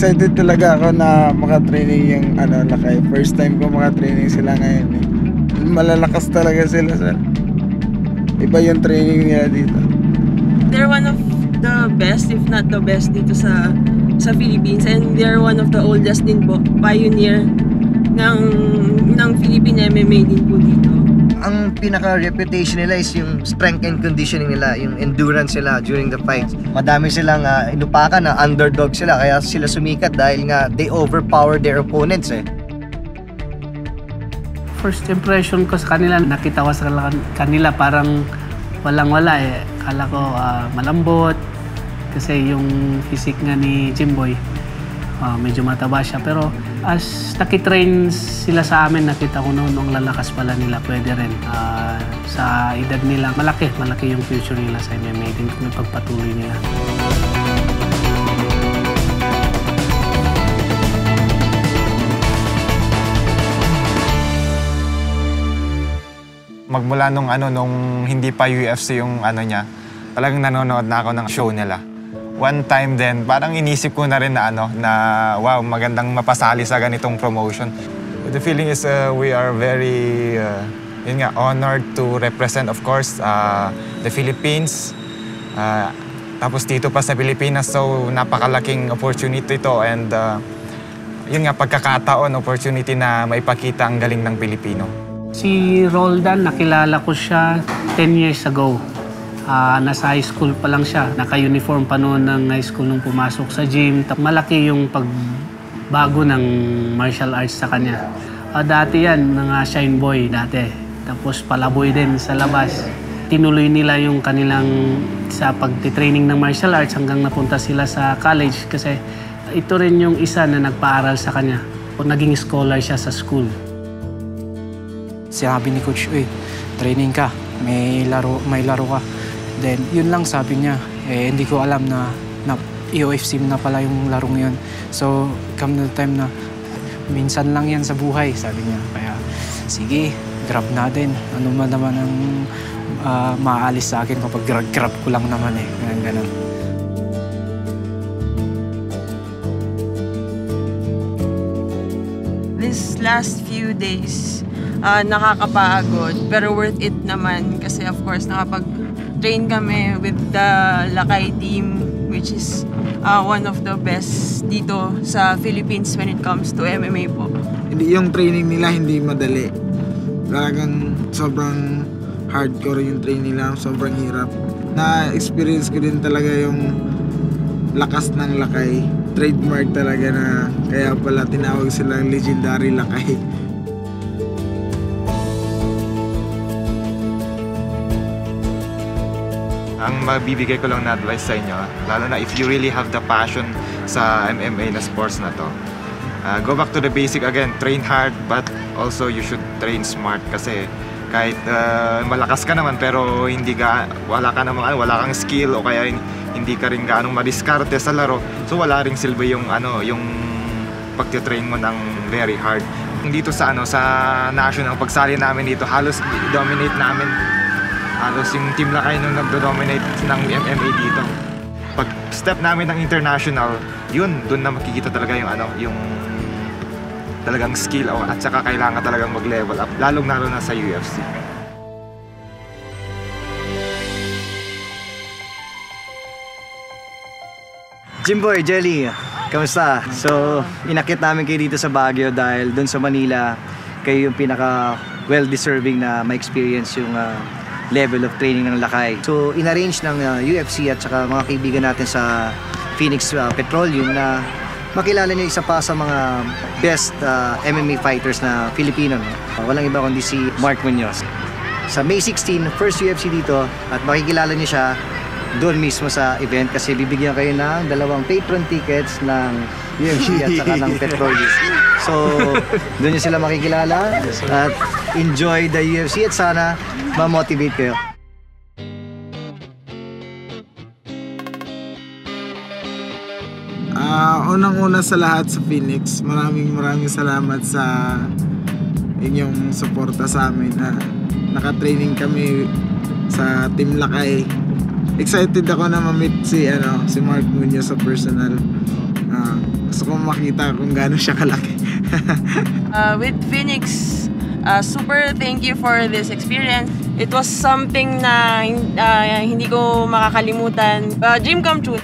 excited talaga ako na makatraining yung Lakay. First time ko makatraining sila ngayon eh. Malalakas talaga sila sir. Iba yung training nila dito. They're one of the best, if not the best dito sa Philippines, and they're one of the oldest din po, pioneer ng Philippine MMA din po dito. Ang pinaka-reputation nila is yung strength and conditioning nila, yung endurance nila during the fights. Madami silang inupakan na underdog sila, kaya sila sumikat dahil nga they overpower their opponents eh. First impression ko sa kanila, nakita ko sa kanila parang walang-wala eh. Akala ko malambot kasi yung physique nga ni Jimboy, medyo mataba siya. Pero as nakitrain sila sa amin, nakita ko noon ang lalakas pala nila. Pwede rin sa edad nila, malaki yung future nila sa MMA din kung pagpatuloy nila. Magmula nung hindi pa UFC yung niya, talagang nanonood na ako ng show nila. One time din, parang inisip ko na rin na wow, magandang mapasali sa ganitong promotion. The feeling is we are very honored to represent, of course, the Philippines. Tapos dito pa sa Pilipinas, so napakalaking opportunity ito and pagkakataon, opportunity na maipakita ang galing ng Pilipino. Si Roldan, nakilala ko siya 10 years ago. Nasa high school pa lang siya. Naka-uniform pa noon ng high school nung pumasok sa gym. Malaki yung pagbago ng martial arts sa kanya. Dati yan, mga shine boy dati. Tapos palaboy din sa labas. Tinuloy nila yung kanilang sa pagtitraining ng martial arts hanggang napunta sila sa college kasi ito rin yung isa na nagpaaral sa kanya. Naging scholar siya sa school. Sabi ni coach, training ka, may laro ka. Then yun lang sabi niya, hindi ko alam na EOFC na pala yung larong yun. So come the time na minsan lang yan sa buhay, sabi niya. Kaya sige, grab natin. Ano man naman ang maaalis sa akin kapag grab ko lang naman eh. Ganun. This last few days, nakakapagod pero worth it naman kasi of course nakapag-train kami with the Lakay team which is one of the best dito sa Philippines when it comes to MMA po. Yung training nila hindi madali. Talagang sobrang hardcore yung training nila, sobrang hirap. Na-experience ko din talaga yung lakas ng Lakay. Trademark talaga na kaya pala tinawag silang legendary Lakay. Ang mabibigay ko lang na advice sa inyo, lalo na if you really have the passion sa MMA na sports na to, go back to the basic again, train hard but also you should train smart kasi kahit malakas ka naman pero wala kang skill o kaya hindi ka rin gaano madiskarte sa laro, so wala ring silbi yung pagtitrain mo ng very hard. Dito sa national pagsali namin dito, halos dominate namin. Halos yung Team Lakay nung nagdo-dominate ng MMA dito. Pag step namin ng international, doon na makikita talaga yung talagang skill at saka kailangan talagang mag-level up, lalong-lalo na sa UFC. Jimboy, Jelly, kamusta? So, inakit namin kayo dito sa Baguio dahil doon sa Manila, kayo yung pinaka well-deserving na ma-experience yung level of training ng Lakay. So, inarrange ng UFC at saka mga kaibigan natin sa Phoenix Petroleum na makilala niyo isa pa sa mga best MMA fighters na Filipino. Walang iba kundi si Mark Munoz. Sa May 16, first UFC dito at makikilala niyo siya doon mismo sa event kasi bibigyan kayo ng 2 patron tickets ng UFC at saka ng Petroleum. So, doon niyo sila makikilala at enjoy the UFC at sana ma-motivate kayo. Unang-una sa lahat sa Phoenix, maraming salamat sa inyong suporta sa amin na naka-training kami sa Team Lakay. Excited ako na ma-meet si Mark Munoz sa personal. Gusto kong makita kung gaano siya kalaki. With Phoenix, super thank you for this experience. It was something na hindi ko makakalimutan. Dream come true.